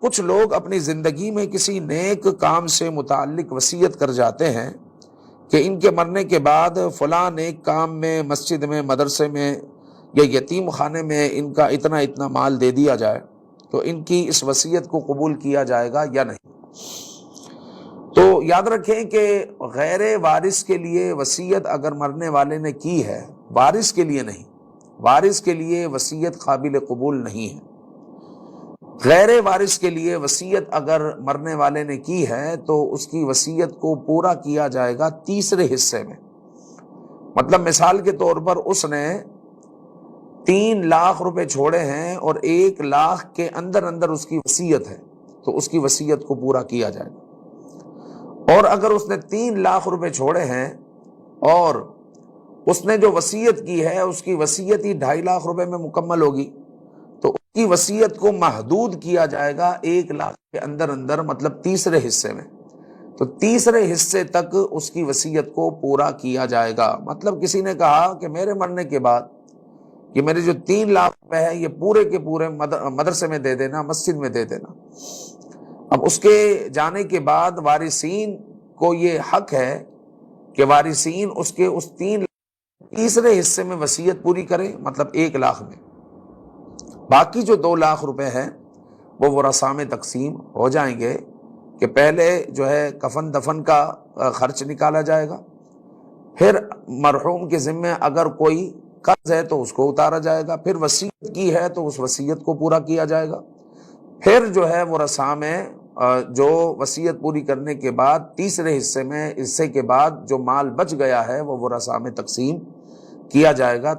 کچھ لوگ اپنی زندگی میں کسی نیک کام سے متعلق وصیت کر جاتے ہیں کہ ان کے مرنے کے بعد فلاں نیک کام میں، مسجد میں، مدرسے میں یا یتیم خانے میں ان کا اتنا اتنا مال دے دیا جائے، تو ان کی اس وصیت کو قبول کیا جائے گا یا نہیں۔ تو یاد رکھیں کہ غیر وارث کے لیے وصیت اگر مرنے والے نے کی ہے، وارث کے لیے نہیں، وارث کے لیے وصیت قابل قبول نہیں ہے۔ غیر وارث کے لیے وصیت اگر مرنے والے نے کی ہے تو اس کی وصیت کو پورا کیا جائے گا تیسرے حصے میں۔ مطلب مثال کے طور پر اس نے 3 لاکھ روپے چھوڑے ہیں اور 1 لاکھ کے اندر اندر اس کی وصیت ہے، تو اس کی وصیت کو پورا کیا جائے گا۔ اور اگر اس نے 3 لاکھ روپے چھوڑے ہیں اور اس نے جو وصیت کی ہے اس کی وصیت ہی 2.5 لاکھ روپے میں مکمل ہوگی، تو اس کی وصیت کو محدود کیا جائے گا 1 لاکھ کے اندر اندر، مطلب تیسرے حصے میں۔ تو تیسرے حصے تک اس کی وصیت کو پورا کیا جائے گا۔ مطلب کسی نے کہا کہ میرے مرنے کے بعد یہ میرے جو 3 لاکھ روپے ہیں یہ پورے کے پورے مدرسے میں دے دینا، مسجد میں دے دینا۔ اب اس کے جانے کے بعد وارثین کو یہ حق ہے کہ وارثین اس کے اس 3 تیسرے حصے میں وصیت پوری کریں، مطلب 1 لاکھ میں۔ باقی جو 2 لاکھ روپے ہیں وہ ورثاء میں تقسیم ہو جائیں گے کہ پہلے جو ہے کفن دفن کا خرچ نکالا جائے گا، پھر مرحوم کے ذمے اگر کوئی قرض ہے تو اس کو اتارا جائے گا، پھر وصیت کی ہے تو اس وصیت کو پورا کیا جائے گا، پھر جو ہے ورثاء میں جو وصیت پوری کرنے کے بعد تیسرے حصے کے بعد جو مال بچ گیا ہے وہ ورثاء میں تقسیم کیا جائے گا۔